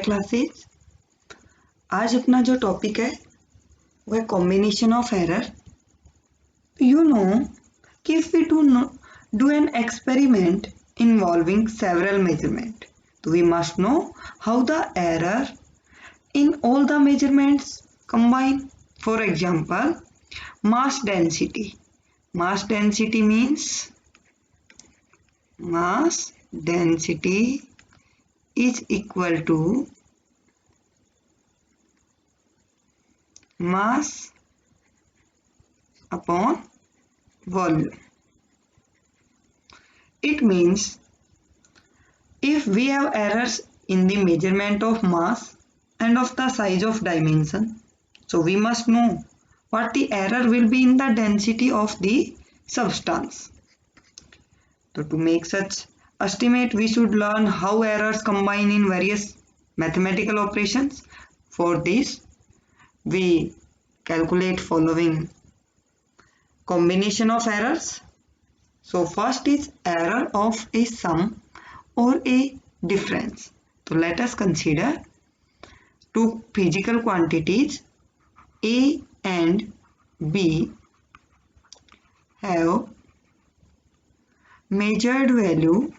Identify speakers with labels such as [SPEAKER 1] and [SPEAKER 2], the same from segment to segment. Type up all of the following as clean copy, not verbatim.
[SPEAKER 1] Classes. आज अपना जो टॉपिक है वो है combination of error. You know कि if we do an experiment involving several measurement, so we must know how the error in all the measurements combine. For example, mass density. Mass density means mass density is equal to mass upon volume. It means if we have errors in the measurement of mass and of the size of dimension, so we must know what the error will be in the density of the substance. So to make such estimate, we should learn how errors combine in various mathematical operations. For this, we calculate following combination of errors. So first is error of a sum or a difference. So let us consider two physical quantities A and B have measured value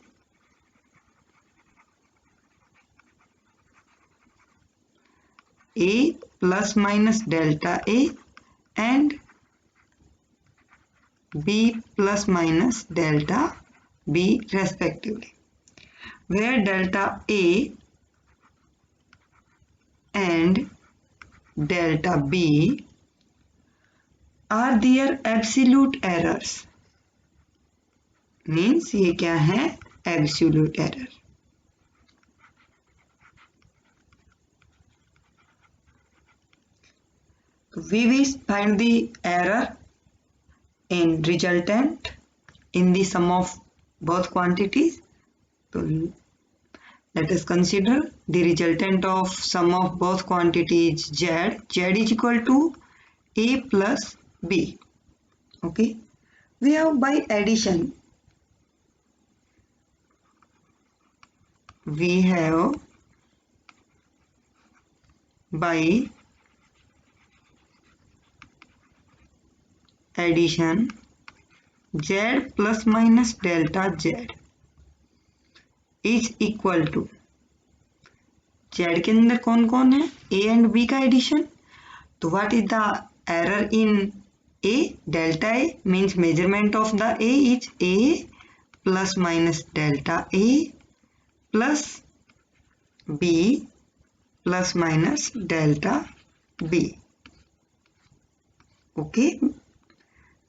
[SPEAKER 1] A plus minus delta A and B plus minus delta B respectively, where delta A and delta B are their absolute errors. Means ये क्या है? Absolute error. We will find the error in resultant in the sum of both quantities. So let us consider the resultant of sum of both quantities Z. Z is equal to A plus B. Okay. We have by addition. We have by addition Z plus minus delta Z is equal to Z के अंदर कौन कौन है? A and B का addition. तो what is the error in A? Delta A means measurement of the A is A plus minus delta A plus B plus minus delta B. Okay.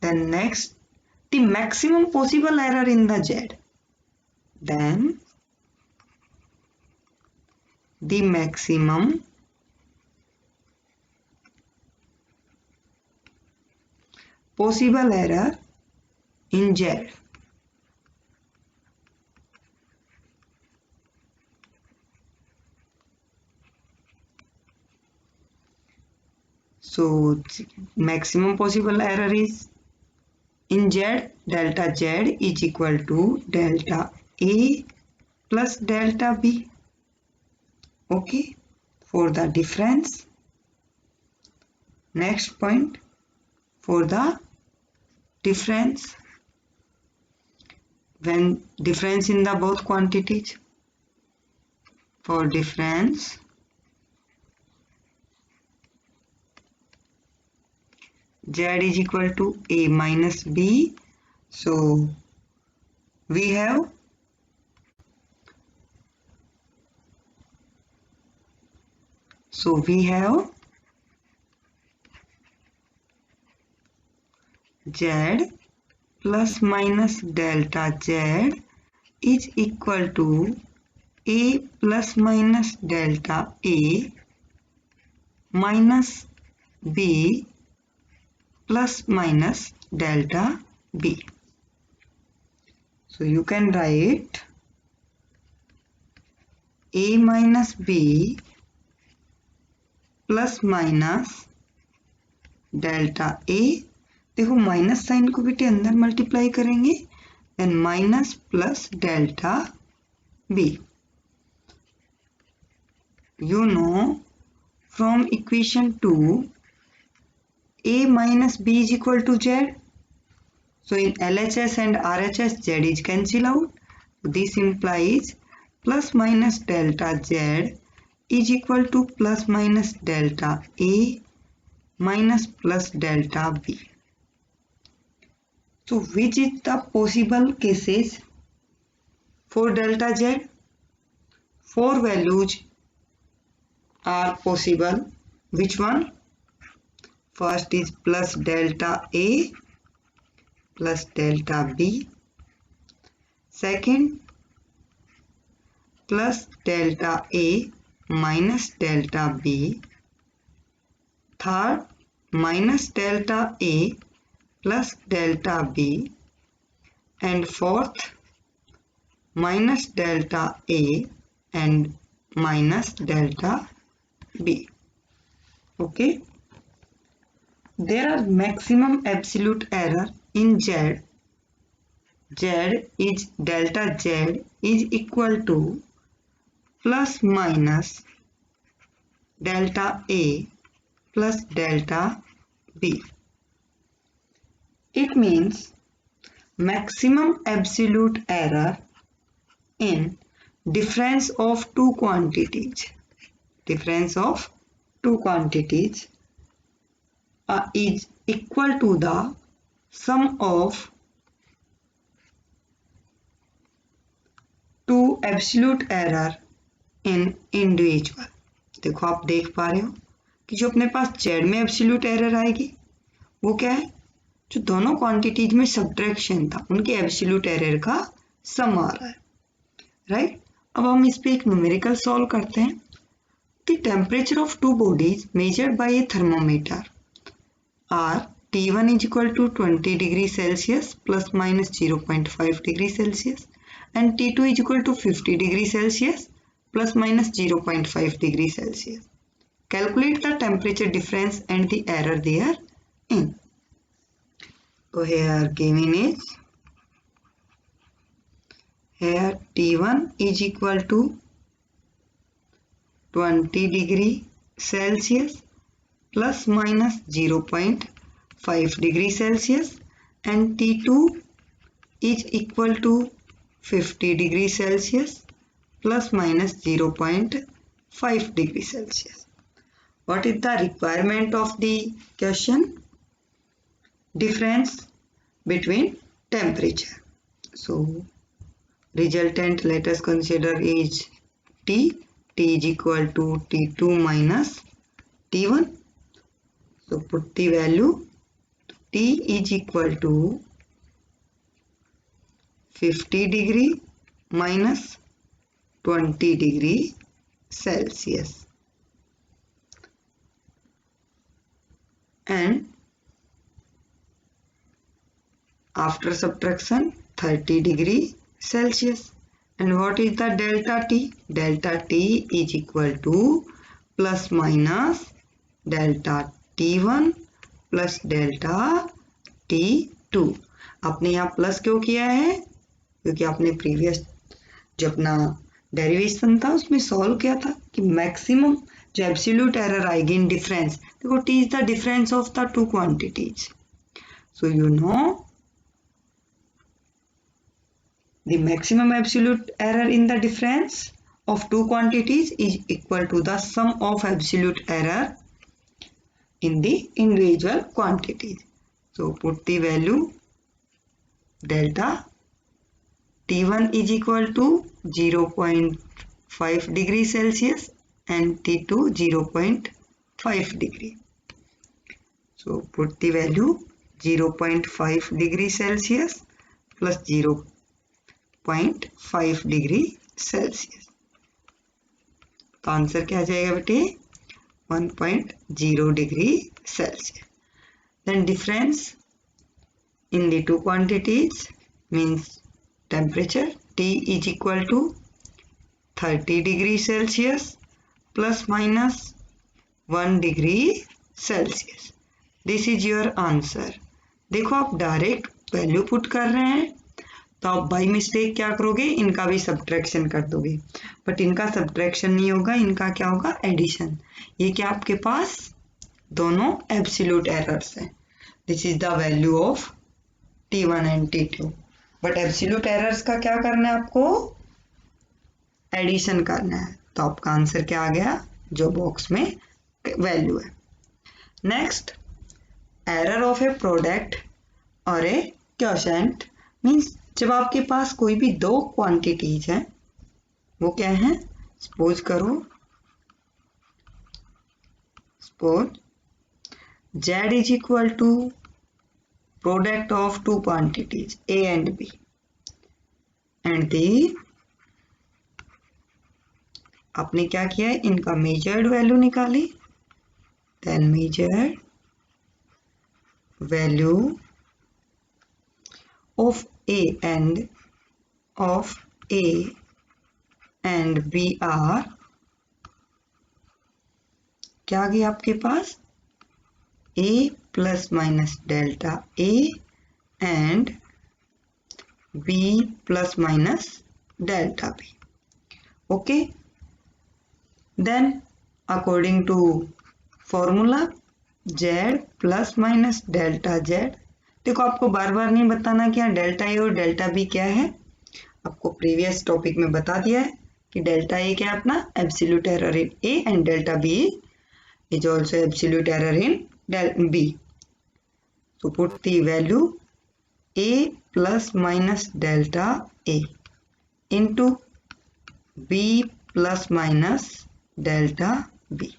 [SPEAKER 1] Then next, the maximum possible error in the Z. Then the maximum possible error in Z. So maximum possible error is in Z. Delta Z is equal to delta A plus delta B. Okay. For the difference, next point, for the difference, when difference in the both quantities, for difference Z is equal to A minus B. So we have Z plus minus delta Z is equal to A plus minus delta A minus B plus minus delta B. So you can write A minus B plus minus delta A. देखो minus sign को बेटे अंदर multiply करेंगे, then minus plus delta B. you know from equation 2 A minus B is equal to Z. So in LHS and RHS Z is cancel out. This implies plus minus delta Z is equal to plus minus delta A minus plus delta B. So which is the possible cases for delta Z? 4 values are possible. Which one? First is plus delta A plus delta B. Second, plus delta A minus delta B. Third, minus delta A plus delta B. And fourth, minus delta A and minus delta B. Okay. There are maximum absolute error in Z. Z is delta Z is equal to plus minus delta A plus delta B. It means maximum absolute error in difference of two quantities. Difference of two quantities is equal to the sum of two absolute error in individual. देखो आप देख पा रहे हो कि जो अपने पास Z में एब्सोल्यूट एरर आएगी वो क्या है, जो दोनों क्वांटिटीज में सब्ट्रैक्शन था उनके एब्सोल्यूट एरर का सम आ रहा है, राइट। अब हम इस पे एक न्यूमेरिकल सॉल्व करते हैं। The temperature of two bodies measured by a thermometer are T1 is equal to 20 degree Celsius plus minus 0.5 degree Celsius and T2 is equal to 50 degree Celsius plus minus 0.5 degree Celsius. Calculate the temperature difference and the error therein. So here given is, here T1 is equal to 20 degree Celsius plus minus 0.5 degree Celsius and T2 is equal to 50 degree Celsius plus minus 0.5 degree Celsius. What is the requirement of the question? Difference between temperature. So resultant let us consider is T. T is equal to T2 minus T1. So put the value. T is equal to 50 degree minus 20 degree Celsius and after subtraction 30 degree Celsius. And what is the delta T? Delta T is equal to plus minus delta T1 plus delta T2। आपने यहाँ plus क्यों किया है? क्योंकि आपने previous जो अपना derivation था उसमें सॉल्व किया था कि मैक्सिमम जो एब्सोल्यूट एरर आएगी इन डिफरेंस, देखो T is the difference of the two quantities. So you know the maximum absolute error in the difference of two quantities is equal to the sum of absolute error in the individual quantities. So put the value delta T1 is equal to 0.5 degree Celsius and T2 0.5 degree. So put the value 0.5 degree Celsius plus 0.5 degree Celsius. तो answer क्या आ जाएगा बेटे? 1.0 degree Celsius. Then difference in the two quantities means temperature T is equal to 30 degree Celsius plus minus 1 degree Celsius. This is your answer. देखो आप direct value put कर रहे हैं तो आप बाई मिस्टेक क्या करोगे, इनका भी सब्ट्रैक्शन कर दोगे, बट इनका सब्ट्रैक्शन नहीं होगा, इनका क्या होगा, एडिशन। ये क्या आपके पास दोनों एब्सोल्यूट एरर्स हैं। This is the value of T1 and T2, but absolute errors का क्या करना है आपको, एडिशन करना है। तो आपका आंसर क्या आ गया, जो बॉक्स में वैल्यू है। Next, error of A product और ए क्वोशिएंट मीन्स जब आपके पास कोई भी दो क्वांटिटीज हैं, वो क्या है, सपोज करो, suppose Z is equal to product of two quantities A and B, and the आपने क्या किया है, इनका मेजर्ड वैल्यू निकाली, then measured value of A and B are क्या आ गया आपके पास, A plus minus delta A and B plus minus delta B। Okay, then according to formula Z plus minus delta Z, देखो आपको बार बार नहीं बताना कि यहाँ डेल्टा A और डेल्टा B क्या है, आपको प्रीवियस टॉपिक में बता दिया है कि डेल्टा A क्या है अपना absolute error in A and delta B is also absolute error in del B. So put the value A plus minus delta A into B plus minus delta B.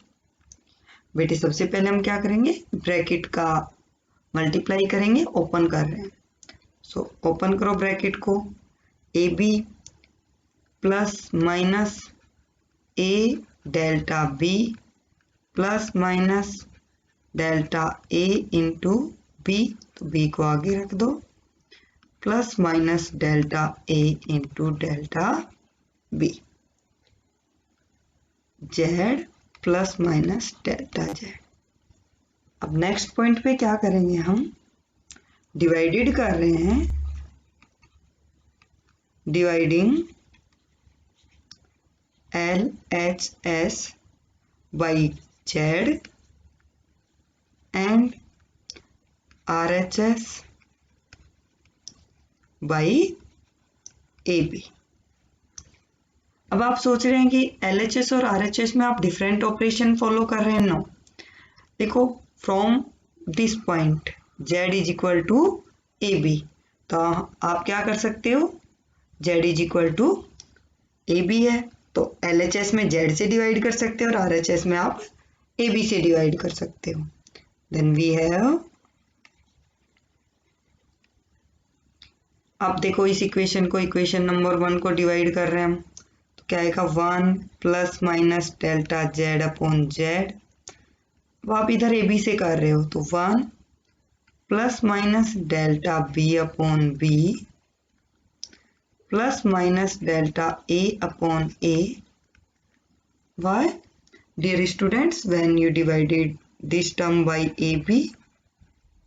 [SPEAKER 1] बेटे सबसे पहले हम क्या करेंगे, bracket का मल्टीप्लाई करेंगे, open कर रहे हैं, सो ओपन करो ब्रैकेट को, A B plus minus A delta B plus minus delta A into B, तो बी को आगे रख दो, plus minus delta A into delta B, Z plus minus delta Z. अब नेक्स्ट पॉइंट पे क्या करेंगे, हम डिवाइडेड कर रहे हैं, dividing L H S by Z and RHS by AB। अब आप सोच रहे हैं कि LHS और RHS में आप डिफरेंट ऑपरेशन फॉलो कर रहे हैं, नो, देखो from this point Z is equal to AB, तो आप क्या कर सकते हो, Z is equal to AB है तो LHS में Z से डिवाइड कर सकते हो और RHS में आप AB से डिवाइड कर सकते हो। देन वी हैव, अब देखो इस इक्वेशन को, इक्वेशन नंबर 1 को डिवाइड कर रहे हैं हम, तो क्या आएगा 1 plus minus delta Z upon Z. अब आप इधर ए बी से कर रहे हो तो 1 plus minus delta B upon B plus minus delta A upon A. Why dear students, when you divided this term by AB,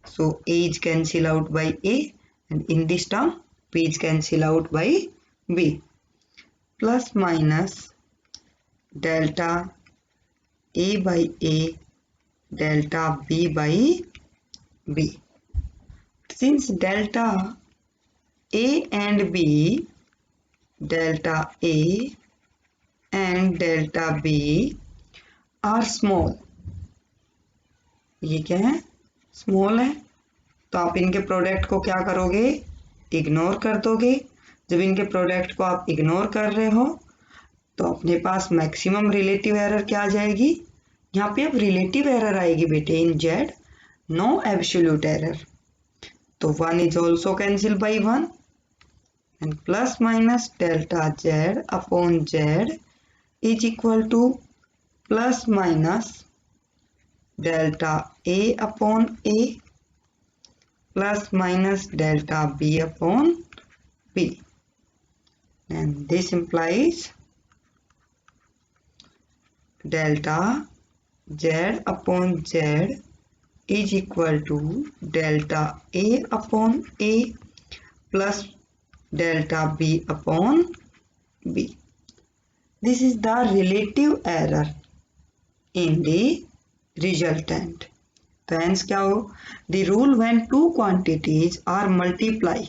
[SPEAKER 1] so A is cancel out by A, and in this term B is cancel out by B, plus minus delta A by A delta B by B. Since delta A and B, delta A and delta B are small, ये क्या है, small है, तो आप इनके product को क्या करोगे, इग्नोर कर दोगे। जब इनके प्रोडक्ट को आप इग्नोर कर रहे हो तो अपने पास मैक्सिमम रिलेटिव एरर क्या आ जाएगी, यहाँ पे अब रिलेटिव एरर आएगी बेटे इन जेड, नो एब्सोल्यूट एरर। तो 1 is also cancel by 1 and plus minus delta Z upon Z is equal to plus minus delta A upon A plus minus delta B upon B, and this implies delta Z upon Z is equal to delta A upon A plus delta b upon b. This is the relative error in the resultant. तो hence क्या हो, the rule when two quantities are multiply,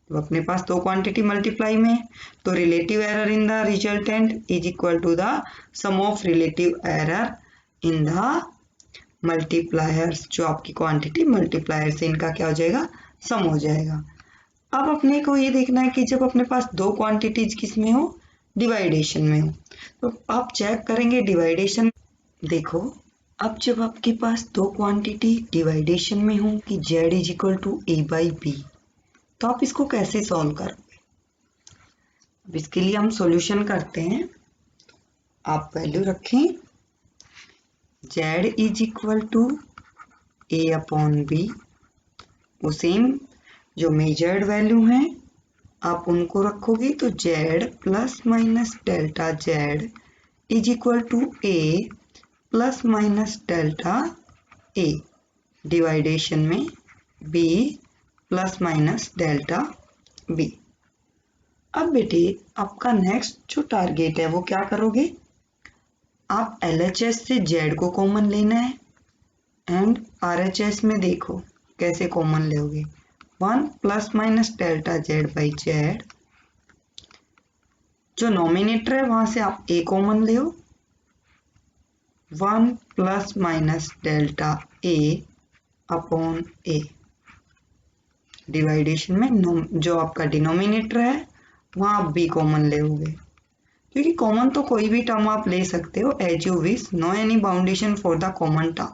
[SPEAKER 1] तो अपने पास दो quantity multiply में, तो relative error in the resultant is equal to the sum of relative error in the multipliers, जो आपकी क्वांटिटी मल्टीप्लायर से इनका क्या हो जाएगा, सम हो जाएगा। अब अपने को ये देखना है कि जब अपने पास दो क्वांटिटीज किस में हो, डिवाइडेशन में हो, तो आप चेक करेंगे डिवाइडेशन। देखो अब जब आपके पास दो क्वांटिटी डिवाइडेशन में हो कि z is equal to a by B, तो आप इसको कैसे सॉल्व करोगे। अब इसके लिए हम सॉल्यूशन करते हैं। आप वैल्यू रखें z is equal to a upon B, वो सेम जो मेजर्ड वैल्यू हैं आप उनको रखोगे, तो z plus minus delta z is equal to a plus minus delta a, division में b plus minus delta b। अब बेटे आपका नेक्स्ट जो टारगेट है वो क्या करोगे, आप LHS से z को कॉमन लेना है एंड RHS में देखो कैसे कॉमन लोगे, 1 plus minus delta z by z, जो नॉमिनेटर है वहां से आप a कॉमन ले, 1 plus minus delta a upon a, division में जो आपका डिनोमिनेटर है वहां आप b कॉमन लोगे, क्योंकि कॉमन तो कोई भी टर्म आप ले सकते हो as you wish, no any boundation for the common term.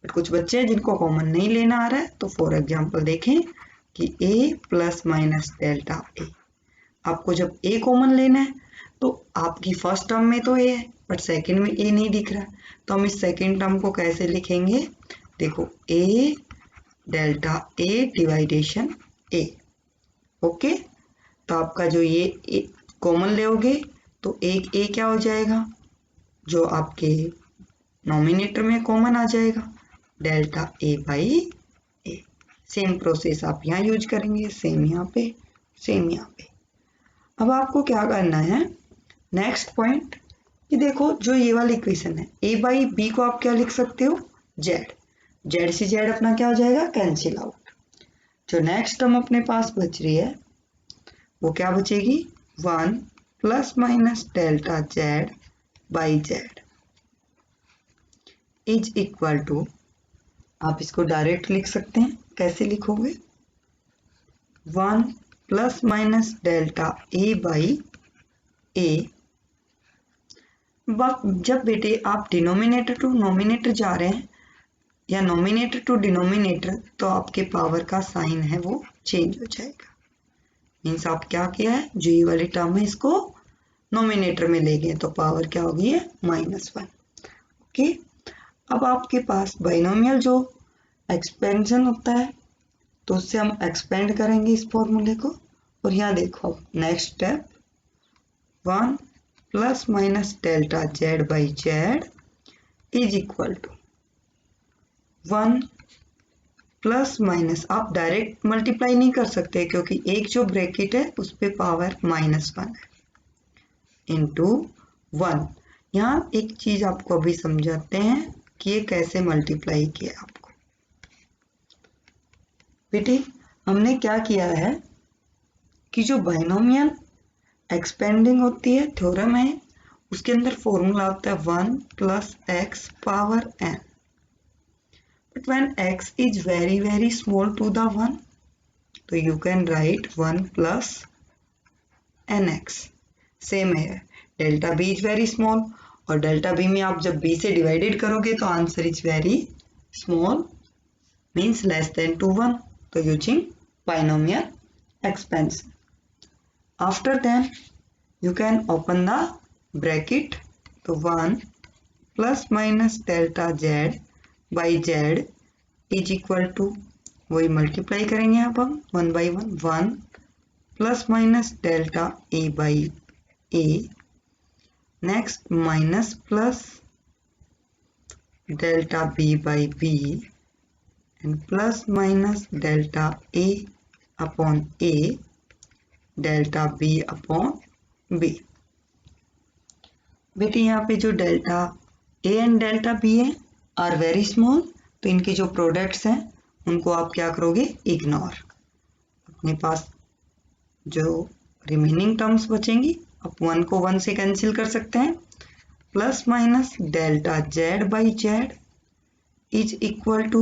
[SPEAKER 1] But कुछ बच्चे हैं जिनको कॉमन नहीं लेना आ रहा है, तो फॉर एग्जांपल देखें कि a plus minus delta a, आपको जब a कॉमन लेना है तो आपकी फर्स्ट टर्म में तो a है बट सेकंड में a नहीं दिख रहा, तो हम इस सेकंड टर्म को कैसे लिखेंगे, देखो a delta a division a, okay. तो आपका जो ये कॉमन लेओगे तो एक a क्या हो जाएगा, जो आपके नॉमिनेटर में कॉमन आ जाएगा, delta a by a। Same process आप यहाँ यूज करेंगे, सेम यहाँ पे, सेम यहाँ पे। अब आपको क्या करना है, नेक्स्ट पॉइंट कि देखो जो ये वाली इक्वेशन है a बाई बी को आप क्या लिख सकते हो, z, z से z अपना क्या हो जाएगा, कैंसिल आउट। जो नेक्स्ट टर्म अपने पास बच रही है वो क्या बचेगी, 1 plus minus delta z by z is equal to, आप इसको डायरेक्ट लिख सकते हैं, कैसे लिखोगे, 1 plus minus delta a by a। जब बेटे आप डिनोमिनेटर टू नोमिनेटर जा रहे हैं या नोमिनेटर टू डिनोमिनेटर, तो आपके पावर का साइन है वो चेंज हो जाएगा। मीन्स आप क्या किया है, जो ये वाली टर्म है इसको नोमिनेटर में ले गए, तो पावर क्या होगी है, -1, ओके। अब आपके पास बाइनोमियल जो एक्सपेंशन होता है तो उससे हम एक्सपेंड करेंगे इस फॉर्मूले को, और यहाँ देखो next step, 1 plus minus delta z by z is equal to 1 plus minus, आप डायरेक्ट मल्टीप्लाई नहीं कर सकते क्योंकि एक जो ब्रैकेट है उस पे पावर -1 है, इंटू 1। यहाँ एक चीज आपको अभी समझाते हैं कि ये कैसे मल्टीप्लाई किया आपको। बेटे हमने क्या किया है कि जो बाइनोमियल एक्सपेंडिंग होती है थ्योरम है, उसके अंदर फॉर्मूला होता है 1 plus x power n, but when x is very very small to the 1, तो you can write 1 plus nx। Same है, delta b is very small, और डेल्टा b में आप जब b से डिवाइडेड करोगे तो answer is very small, means less than to 1, तो using binomial expansion. After then you can open the bracket, तो 1 plus minus delta z by z is equal to, वही multiply करेंगे यहाँ पर 1 by 1, 1 plus minus delta a by a, next minus plus delta b by b and plus minus delta a upon A delta B upon B. बेटे यहाँ पे जो delta A and delta B है are very small, तो इनके जो products हैं उनको आप क्या करोगे, इग्नोर। अपने पास जो रिमेनिंग टर्म्स बचेंगी आप 1 को 1 से कैंसिल कर सकते हैं। Plus minus delta Z by Z is equal to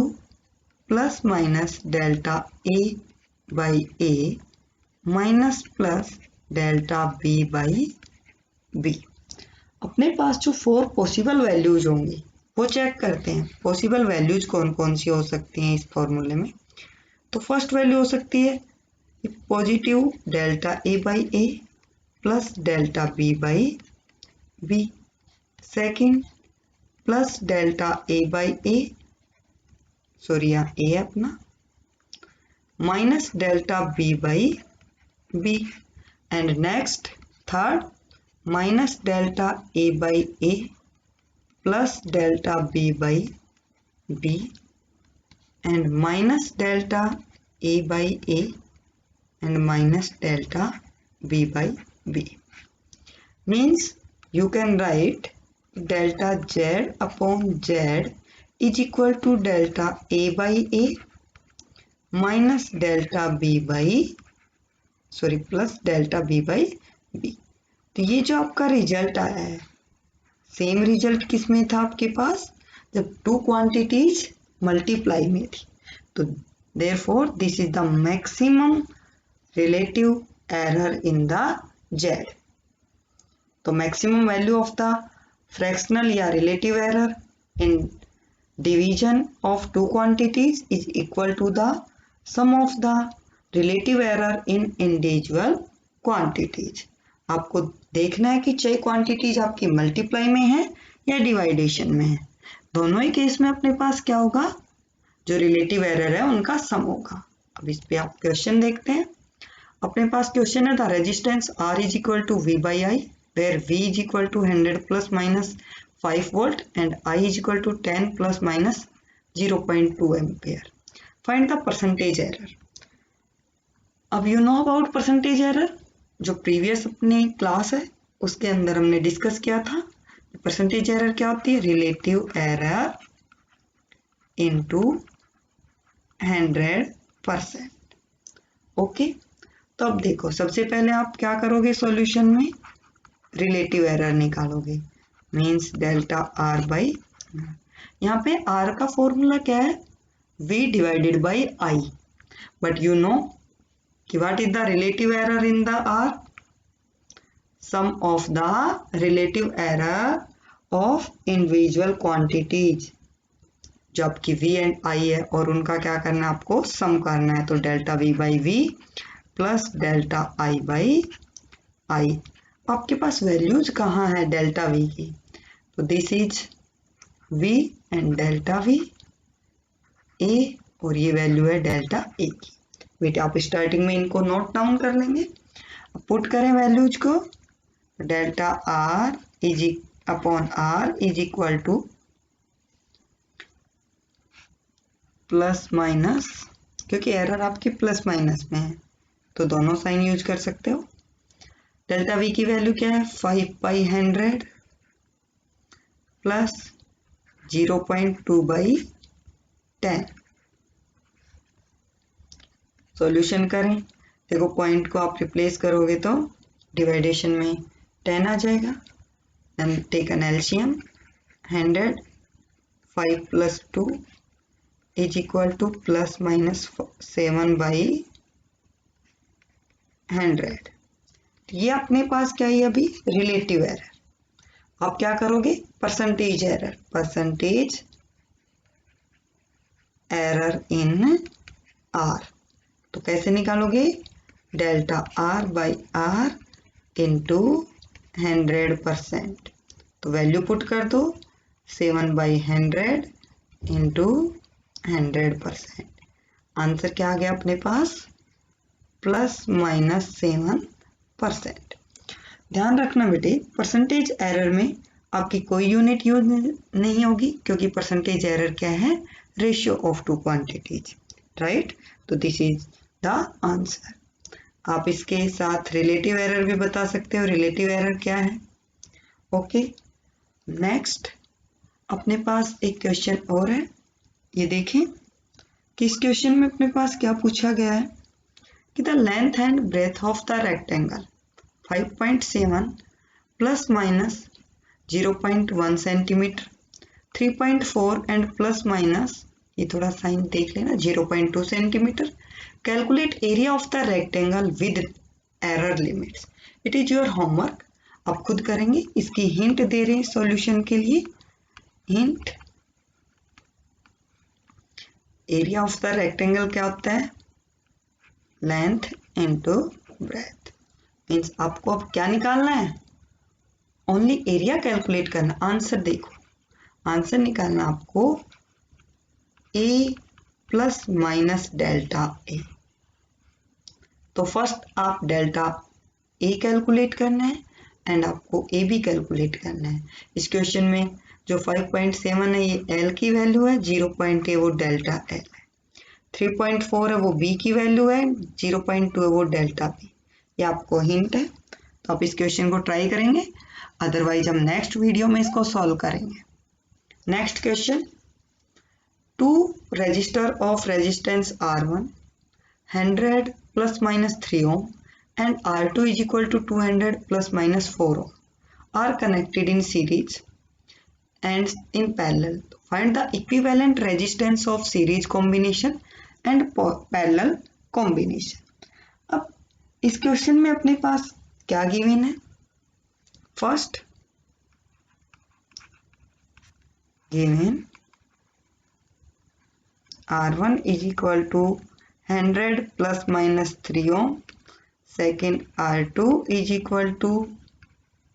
[SPEAKER 1] plus minus delta A by A minus plus delta B by B. अपने पास जो 4 पॉसिबल वैल्यूज होंगी वो चेक करते हैं। पॉसिबल वैल्यूज कौन कौन सी हो सकती हैं इस फॉर्मूले में। तो फर्स्ट वैल्यू हो सकती है positive delta A by A plus delta B by B. Second plus delta A by A, sorry यहाँ ए अपना, minus delta B by B. And next third minus delta A by A plus delta B by B and minus delta A by A and minus delta b by b. Means you can write delta z upon z is equal to delta a by a minus delta b by plus delta b by b. तो ये जो आपका result आया है, same result किस में था आपके पास, जब 2 क्वांटिटीज मल्टीप्लाई में थी। तो therefore this is the maximum relative error in the Z. तो maximum value of the fractional या relative error in division of 2 quantities is equal to the sum of the relative error in individual quantities. आपको देखना है कि चाहे quantities आपकी multiply में है या डिवाइडेशन में है, दोनों ही केस में अपने पास क्या होगा, जो रिलेटिव एरर है उनका सम होगा। अब इस पे आप क्वेश्चन देखते हैं। अपने पास क्वेश्चन है, the resistance R is equal to V by I, where V is equal to 100 plus minus 5 volt and I is equal to 10 plus minus 0.2 ampere. Find the percentage error. अब you know about percentage error, जो previous अपनी class है उसके अंदर हमने discuss किया था। Percentage error क्या होती है, रिलेटिव एरर इनटू 100%। ओके, तो अब देखो, सबसे पहले आप क्या करोगे, सॉल्यूशन में रिलेटिव एरर निकालोगे। मींस डेल्टा आर बाई, यहाँ पे आर का फॉर्मूला क्या है, v divided by I. But you know कि what is the relative error in the R, sum of the relative error of individual quantities. जो आपकी v and i है और उनका क्या करना है, आपको सम करना है। तो delta v by v plus delta I by I. आपके पास वैल्यूज कहाँ है डेल्टा v की, तो this is v and delta v a, और ये वैल्यू है डेल्टा a की। बेटे आप स्टार्टिंग में इनको नोट डाउन कर लेंगे। अब पुट करें वैल्यूज को, delta r is upon r is equal to plus minus, क्योंकि एरर आपकी प्लस माइनस में है तो दोनों साइन यूज कर सकते हो। डेल्टा v की वैल्यू क्या है, 5 बाई 100 प्लस 0.2 बाई 10। सॉल्यूशन करें, देखो पॉइंट को आप रिप्लेस करोगे तो डिवाइडेशन में 10 आ जाएगा। Then take an LCM, 100 5 plus 2 is equal to plus minus 7 by 100। ये अपने पास क्या है अभी, रिलेटिव एरर। आप क्या करोगे, percentage error, percentage error in R. तो कैसे निकालोगे, delta R by R into 100%। तो वैल्यू पुट कर दो, 7 बाई 100 इंटू 100%। आंसर क्या आ गया अपने पास, प्लस माइनस 7%। ध्यान रखना बेटे, परसेंटेज एरर में आपकी कोई यूनिट यूज नहीं होगी, क्योंकि परसेंटेज एरर क्या है, रेशियो ऑफ 2 क्वांटिटीज, राइट। तो दिस इज द आंसर। आप इसके साथ रिलेटिव एरर भी बता सकते हो, रिलेटिव एरर क्या है। ओके, नेक्स्ट अपने पास एक क्वेश्चन और है, ये देखें कि इस क्वेश्चन में अपने पास क्या पूछा गया है कि the length and breadth of the rectangle 5.7 plus minus 0.1 centimetre, 3.4 and plus minus, ये थोड़ा साइन देख लेना, 0.2 centimetre. Calculate area of the rectangle with error limits. It is your homework, आप खुद करेंगे। इसकी हिंट दे रहे हैं सॉल्यूशन के लिए। Hint, area of the rectangle क्या होता है, लेंथ इनटू ब्रेथ। मीन्स आपको अब क्या निकालना है, ओनली एरिया कैलकुलेट करना। आंसर देखो, आंसर निकालना आपको ए प्लस माइनस डेल्टा ए। तो फर्स्ट आप डेल्टा ए कैलकुलेट करना है एंड आपको ए भी कैलकुलेट करना है। इस क्वेश्चन में जो 5.7 है ये एल की वैल्यू है, 0.8 वो डेल्टा एल है, 3.4 है वो बी की वैल्यू है, 0.2 है वो डेल्टा बी। ये आपको हिंट है, तो आप इस क्वेश्चन को ट्राई करेंगे, अदरवाइज हम नेक्स्ट वीडियो में इसको सॉल्व करेंगे। Next question, 2 register of resistance R1 100 plus minus 3 ohm and R2 is equal to 200 plus minus 4 ohm are connected in series and in parallel. Find the equivalent resistance of series combination and parallel combination. अब इस question में अपने पास क्या given है, first given R1 is equal to 100 plus minus 3 ohm, second R2 is equal to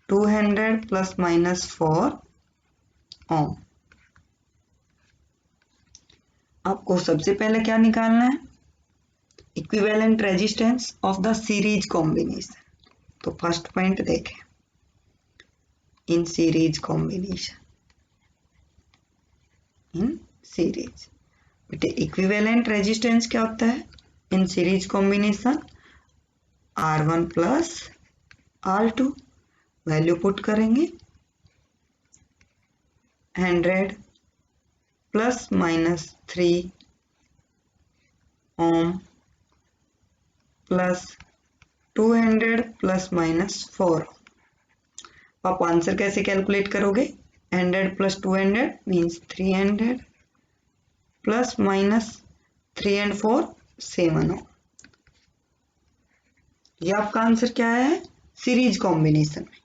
[SPEAKER 1] 200 plus minus 4 ohm। आपको सबसे पहले क्या निकालना है, equivalent resistance of the series combination. तो फर्स्ट पॉइंट देखें, in series combination, in series. बेटे इक्विवेलेंट रेजिस्टेंस क्या होता है in series combination, R1 plus R2, value put करेंगे 100 plus minus 3 ohm plus 200 plus minus 4। आप आंसर कैसे कैलकुलेट करोगे, 100 plus 200 means 300 plus minus 3 and 4 7 हो। ये आपका आंसर क्या है सीरीज कॉम्बिनेशन में।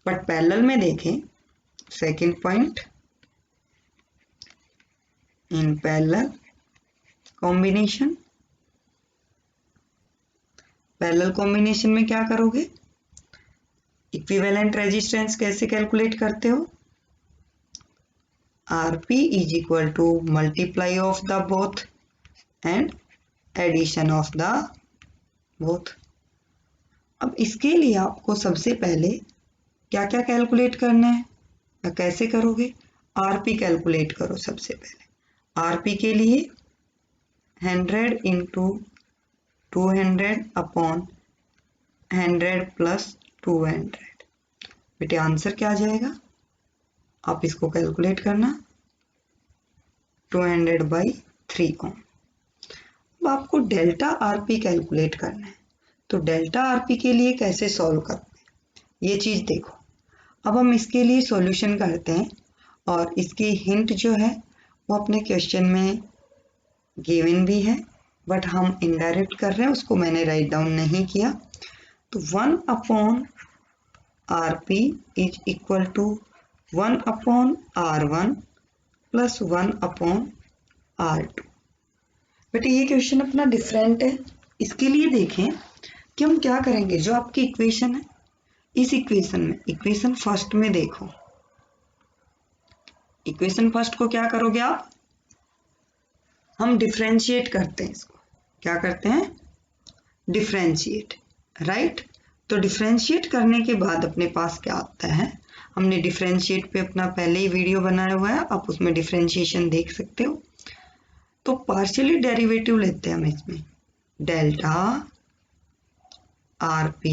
[SPEAKER 1] बट पैरेलल में देखें, second point, in parallel combination, parallel combination में क्या करोगे, इक्विवेलेंट रेजिस्टेंस कैसे कैलकुलेट करते हो, RP is equal to multiply of the both and addition of the both। अब इसके लिए आपको सबसे पहले क्या क्या कैलकुलेट करना है या कैसे करोगे, RP कैलकुलेट करो सबसे पहले। RP के लिए 100 इंटू 200 अपॉन 100 प्लस 200। बेटे आंसर क्या आ जाएगा, आप इसको कैलकुलेट करना, 200 बाई 3 ओम। अब आपको डेल्टा आरपी कैलकुलेट करना है, तो डेल्टा आरपी के लिए कैसे सॉल्व करते हैं ये चीज देखो। अब हम इसके लिए सॉल्यूशन करते हैं और इसकी हिंट जो है वो अपने क्वेश्चन में गिवन भी है, बट हम इनडायरेक्ट कर रहे हैं, उसको मैंने राइट डाउन नहीं किया। तो 1 upon RP is equal to 1 upon R1 plus 1 upon R2। बेटे ये क्वेश्चन अपना डिफरेंट है। इसके लिए देखें कि हम क्या करेंगे, जो आपकी इक्वेशन है इस इक्वेशन में, इक्वेशन फर्स्ट में देखो, इक्वेशन फर्स्ट को क्या करोगे आप, हम डिफरेंशिएट करते हैं इसको, क्या करते हैं डिफरेंशिएट, राइट। तो डिफरेंशिएट करने के बाद अपने पास क्या आता है, हमने डिफरेंशिएट पे अपना पहले ही वीडियो बनाया हुआ है, आप उसमें डिफरेंशिएशन देख सकते हो। तो पार्शियली डेरिवेटिव लेते हैं हम इसमें, delta RP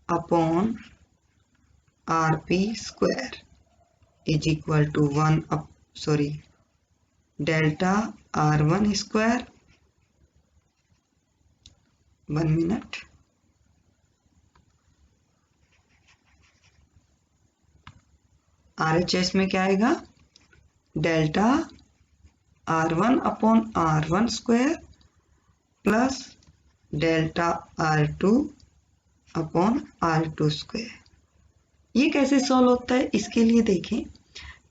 [SPEAKER 1] upon RP square is equal to delta R1 square, 1 minute, RHS में क्या आएगा, delta R1 upon R1 square plus delta R2 upon R2 square. ये कैसे सॉल्व होता है, इसके लिए देखें,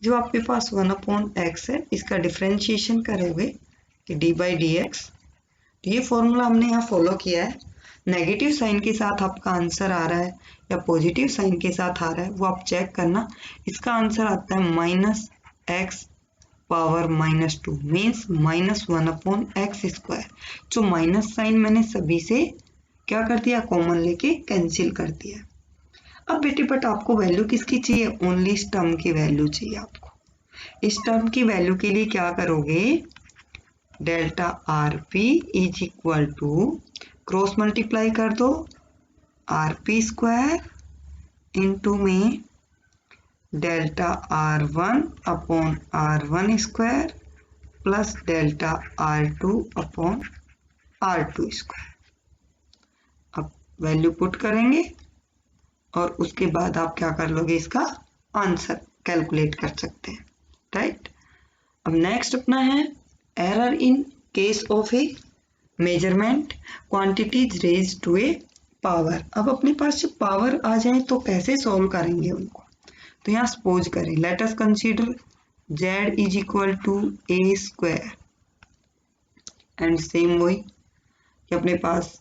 [SPEAKER 1] जो आपके पास 1 अपॉन एक्स है, इसका डिफ्रेंशिएशन करे हुए कि डी बाई डी एक्स, तो ये फॉर्मूला हमने यहाँ फॉलो किया है। नेगेटिव साइन के साथ आपका आंसर आ रहा है या पॉजिटिव साइन के साथ आ रहा है, वो आप चेक करना। इसका आंसर आता है minus x power minus 2 means minus 1 upon x square. जो माइनस साइन मैंने सभी से क्या कर दिया, कॉमन लेके कैंसिल कर दिया। अब बेटे बट आपको वैल्यू किसकी चाहिए, ओनली इस टर्म की वैल्यू चाहिए आपको। इस टर्म की वैल्यू के लिए क्या करोगे, delta RP is equal to cross multiply कर दो RP स्क्वायर इंटू में delta R1 upon R1 square plus delta R2 upon R2 square. अब वैल्यू पुट करेंगे और उसके बाद आप क्या कर लोगे, इसका आंसर कैलकुलेट कर सकते हैं, राइट। अब नेक्स्ट अपना है error in case of a measurement quantities raise to a power. अब अपने पास जब पावर आ जाए तो कैसे सॉल्व करेंगे उनको, तो यहाँ सपोज करें, let us consider z is equal to a square and same वही कि अपने पास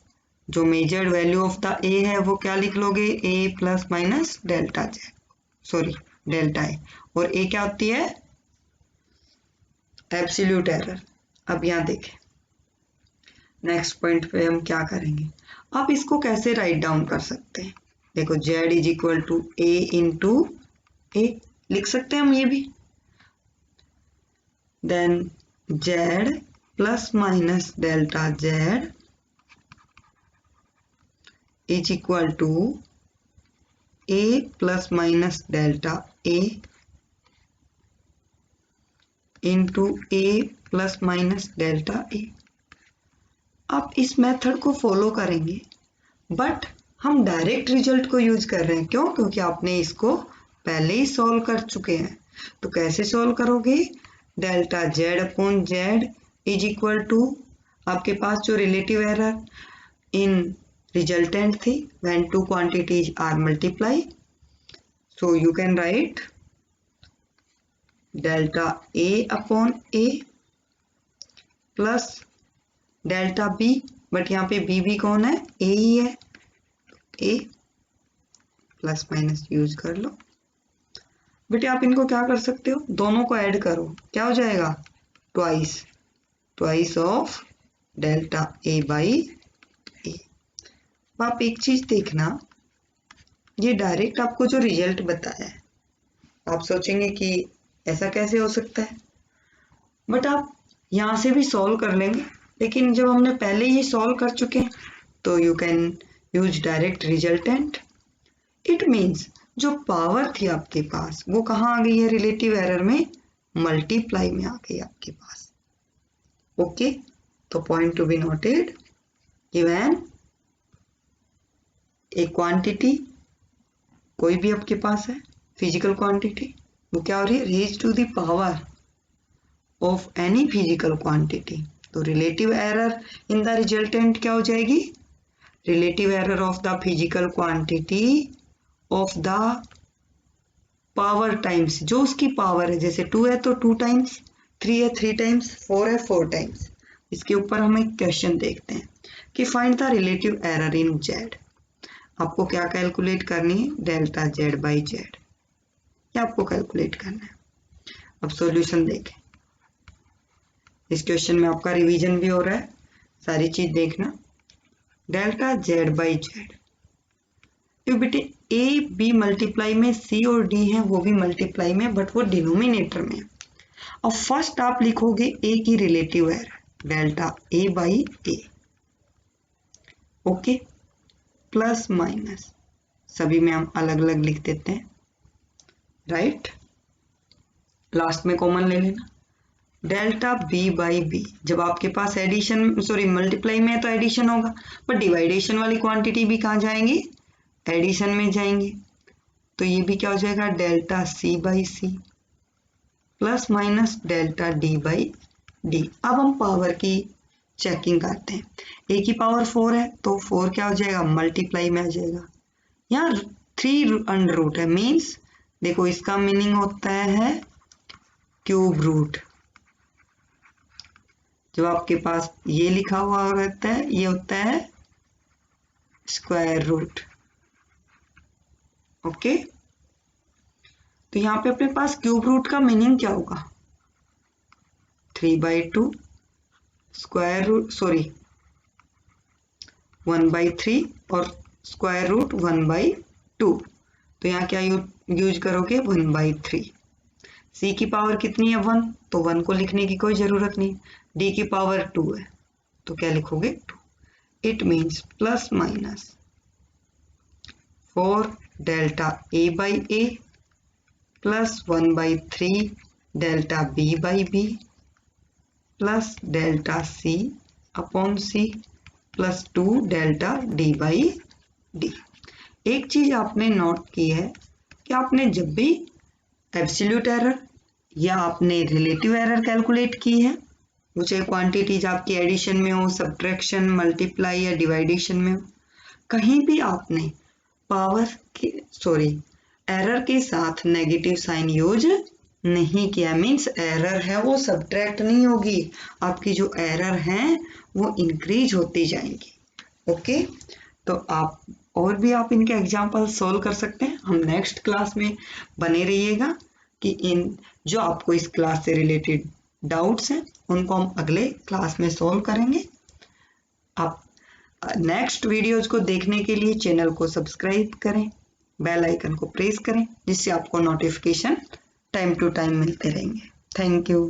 [SPEAKER 1] जो measured value of the a है वो क्या लिख लोगे, a plus minus delta delta a, और a क्या होती है, एब्सोल्यूट एरर। अब यहाँ देखें नेक्स्ट पॉइंट पे हम क्या करेंगे, आप इसको कैसे राइट डाउन कर सकते हैं, देखो z is equal to a into a लिख सकते हैं हम ये भी, then z plus minus delta z is equal to a plus minus delta a into a plus minus delta a। आप इस मेथड को फॉलो करेंगे बट हम डायरेक्ट रिजल्ट को यूज कर रहे हैं, क्यों, क्योंकि आपने इसको पहले ही सॉल्व कर चुके हैं। तो कैसे सॉल्व करोगे, delta z upon z is equal to आपके पास जो रिलेटिव एरर इन रिजल्टेंट थी when two quantities are multiply, so you can write delta a upon a plus delta b, but यहाँ पे b भी कौन है, a ही है, a प्लस माइनस यूज कर लो। बेटे आप इनको क्या कर सकते हो, दोनों को ऐड करो, क्या हो जाएगा, twice of delta a by a। आप एक चीज देखना, ये डायरेक्ट आपको जो रिजल्ट बताया है आप सोचेंगे कि ऐसा कैसे हो सकता है, बट आप यहाँ से भी सॉल्व कर लेंगे, लेकिन जब हमने पहले ये सॉल्व कर चुके हैं तो you can use direct resultant. It means जो पावर थी आपके पास वो कहाँ आ गई है, रिलेटिव एरर में मल्टीप्लाई में आ गई आपके पास। ओके, तो point to be noted, given A quantity कोई भी आपके पास है फिजिकल क्वांटिटी, वो क्या हो रही है, raise to the power of any physical quantity, तो relative error in the resultant क्या हो जाएगी, relative error of the physical quantity of the power times जो उसकी पावर है, जैसे 2 है तो 2 टाइम्स, 3 है 3 टाइम्स, 4 है 4 टाइम्स। इसके ऊपर हम एक क्वेश्चन देखते हैं कि find the relative error in z। आपको क्या कैलकुलेट करनी है, डेल्टा z बाई z, ये आपको कैलकुलेट करना है। अब सॉल्यूशन देखें, इस क्वेश्चन में आपका रिवीजन भी हो रहा है, सारी चीज देखना। डेल्टा z बाई z, तो बेटे a b मल्टीप्लाई में, c और d है वो भी मल्टीप्लाई में, बट वो डिनोमिनेटर में है। अब फर्स्ट आप लिखोगे a की relative error delta a by a, okay, plus minus सभी में हम अलग अलग लिख देते हैं, राइट। लास्ट में कॉमन ले लेना, डेल्टा बी बाई बी। जब आपके पास एडिशन सॉरी मल्टीप्लाई में है तो एडिशन होगा, पर डिवाइडेशन वाली क्वांटिटी भी कहाँ जाएंगी, एडिशन में जाएंगी। तो ये भी क्या हो जाएगा, delta c by c plus minus delta d by d. अब हम पावर की चेकिंग करते हैं। ए की पावर 4 है तो 4 क्या हो जाएगा, मल्टीप्लाई में आ जाएगा। यहाँ 3 अंडर रूट है, मीन्स देखो इसका मीनिंग होता है क्यूब रूट। जब आपके पास ये लिखा हुआ रहता है ये होता है स्क्वायर रूट। ओके, तो यहाँ पे अपने पास क्यूब रूट का मीनिंग क्या होगा, 3/2 स्क्वायर रूट 1/3 और स्क्वायर रूट 1/2। तो यहाँ क्या यूज करोगे, 1/3। सी की पावर कितनी है, 1, तो 1 को लिखने की कोई जरूरत नहीं। डी की पावर 2 है तो क्या लिखोगे, 2। It means plus minus 4 delta A by A plus 1/3 delta B by b plus delta c upon c plus 2 delta d by d. एक चीज आपने नोट की है कि आपने जब भी एब्सोल्यूट एरर या आपने रिलेटिव एरर कैलकुलेट की है, वो चाहे क्वांटिटीज आपकी एडिशन में हो, सब्ट्रैक्शन, मल्टीप्लाई या डिवाइडेशन में हो, कहीं भी आपने पावर के एरर के साथ नेगेटिव साइन यूज नहीं किया, मीन्स एरर है वो सब्ट्रैक्ट नहीं होगी, आपकी जो एरर है वो इंक्रीज होती जाएंगी। ओके, तो आप और भी आप इनके एग्जाम्पल सोल्व कर सकते हैं। हम नेक्स्ट क्लास में बने रहिएगा कि इन जो आपको इस क्लास से रिलेटेड डाउट्स हैं उनको हम अगले क्लास में सोल्व करेंगे। आप नेक्स्ट वीडियोज को देखने के लिए चैनल को सब्सक्राइब करें, बेल आइकन को प्रेस करें, जिससे आपको नोटिफिकेशन टाइम टू टाइम मिलते रहेंगे। Thank you.